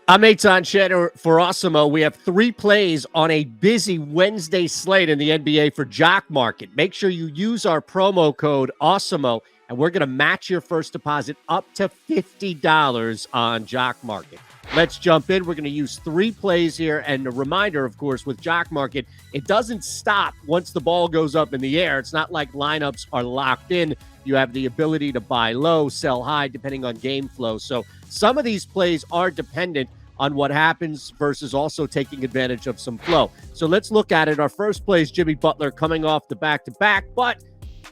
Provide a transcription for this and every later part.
I'm Eytan Shander for Awesemo. We have 3 plays on a busy Wednesday slate in the NBA for Jock Market. Make sure you use our promo code Awesemo, and we're going to match your first deposit up to $50 on Jock Market. Let's jump in. We're going to use 3 plays here. And a reminder, of course, with Jock Market, it doesn't stop once the ball goes up in the air. It's not like lineups are locked in. You have the ability to buy low, sell high, depending on game flow. So some of these plays are dependent on what happens versus also taking advantage of some flow. So let's look at it. Our first play is Jimmy Butler coming off the back-to-back, but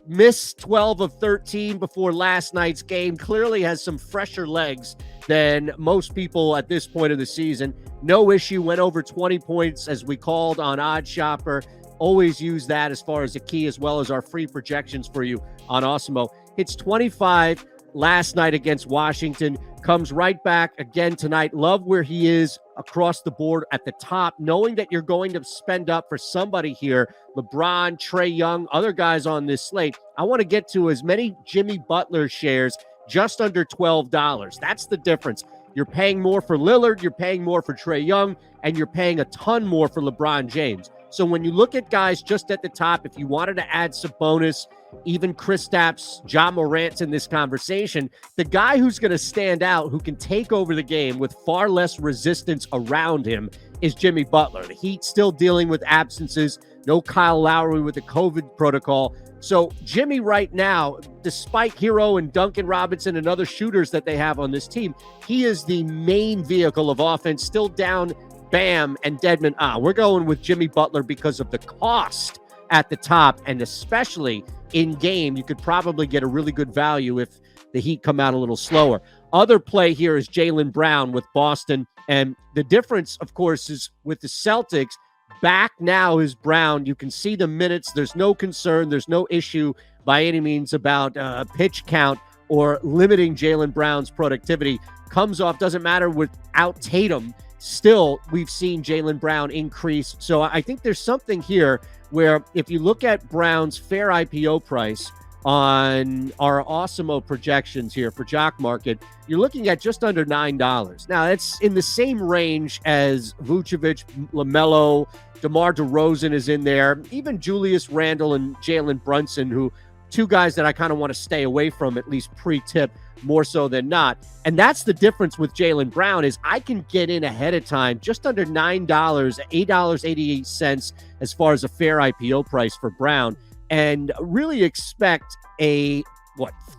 missed 12 of 13 before last night's game. Clearly has some fresher legs than most people at this point of the season. No issue, went over 20 points as we called on Odd Shopper. Always use that as far as a key, as well as our free projections for you on Awesemo. Hits 25 last night against Washington. Comes right back again tonight. Love where he is across the board at the top, knowing that you're going to spend up for somebody here. LeBron, Trae Young, other guys on this slate. I want to get to as many Jimmy Butler shares, just under $12. That's the difference. You're paying more for Lillard, you're paying more for Trae Young, and you're paying a ton more for LeBron James. So when you look at guys just at the top, if you wanted to add Sabonis, even Kristaps, Ja Morant in this conversation, the guy who's going to stand out, who can take over the game with far less resistance around him, is Jimmy Butler. The Heat still dealing with absences. No Kyle Lowry with the COVID protocol. So Jimmy right now, despite Hero and Duncan Robinson and other shooters that they have on this team, he is the main vehicle of offense, still down Bam and Deadman. We're going with Jimmy Butler because of the cost at the top, and especially in game, you could probably get a really good value if the Heat come out a little slower. Other play here is Jaylen Brown with Boston, and the difference, of course, is with the Celtics. Back now is Brown. You can see the minutes. There's no concern. There's no issue by any means about pitch count or limiting Jaylen Brown's productivity. Comes off, doesn't matter without Tatum. Still, we've seen Jaylen Brown increase. So I think there's something here where if you look at Brown's fair IPO price on our Awesemo projections here for Jock Market, you're looking at just under $9. Now, it's in the same range as Vucevic, LaMelo, DeMar DeRozan is in there, even Julius Randle and Jalen Brunson, who 2 guys that I kind of want to stay away from, at least pre-tip, more so than not. And that's the difference with Jaylen Brown, is I can get in ahead of time just under $9, $8.88 as far as a fair IPO price for Brown, and really expect a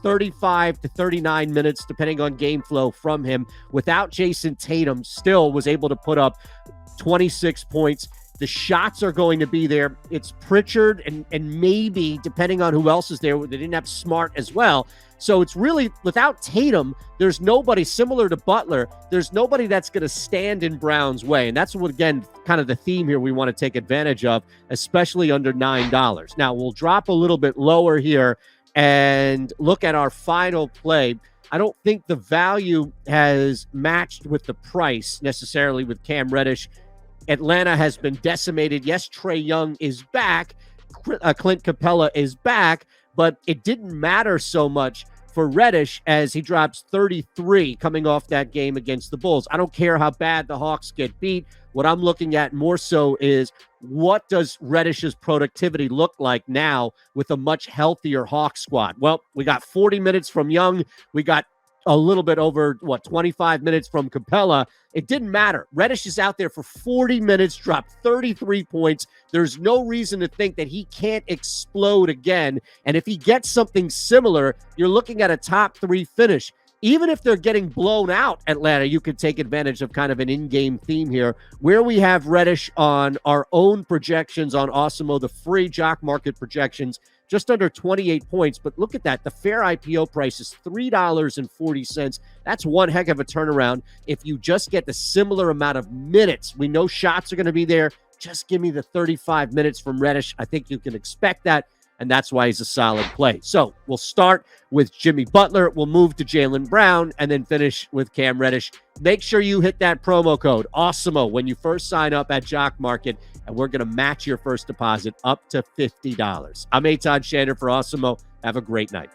35 to 39 minutes, depending on game flow from him. Without Jason Tatum, still was able to put up 26 points. The shots are going to be there. It's Pritchard and maybe, depending on who else is there, they didn't have Smart as well. So it's really, without Tatum, there's nobody similar to Butler. There's nobody that's going to stand in Brown's way. And that's what, again, kind of the theme here we want to take advantage of, especially under $9. Now, we'll drop a little bit lower here and look at our final play. I don't think the value has matched with the price necessarily with Cam Reddish. Atlanta has been decimated. Yes, Trae Young is back. Clint Capella is back, but it didn't matter so much for Reddish as he drops 33 coming off that game against the Bulls. I don't care how bad the Hawks get beat. What I'm looking at more so is, what does Reddish's productivity look like now with a much healthier Hawks squad? Well, we got 40 minutes from Young. We got a little bit over, 25 minutes from Capella. It didn't matter. Reddish is out there for 40 minutes, dropped 33 points. There's no reason to think that he can't explode again. And if he gets something similar, you're looking at a top 3 finish. Even if they're getting blown out, Atlanta, you could take advantage of kind of an in-game theme here, where we have Reddish on our own projections on Awesemo, the free Jock Market projections, just under 28 points. But look at that. The fair IPO price is $3.40. That's one heck of a turnaround if you just get the similar amount of minutes. We know shots are going to be there. Just give me the 35 minutes from Reddish. I think you can expect that, and that's why he's a solid play. So we'll start with Jimmy Butler. We'll move to Jaylen Brown and then finish with Cam Reddish. Make sure you hit that promo code Awesemo when you first sign up at Jock Market, and we're going to match your first deposit up to $50. I'm Eytan Shander for Awesemo. Have a great night.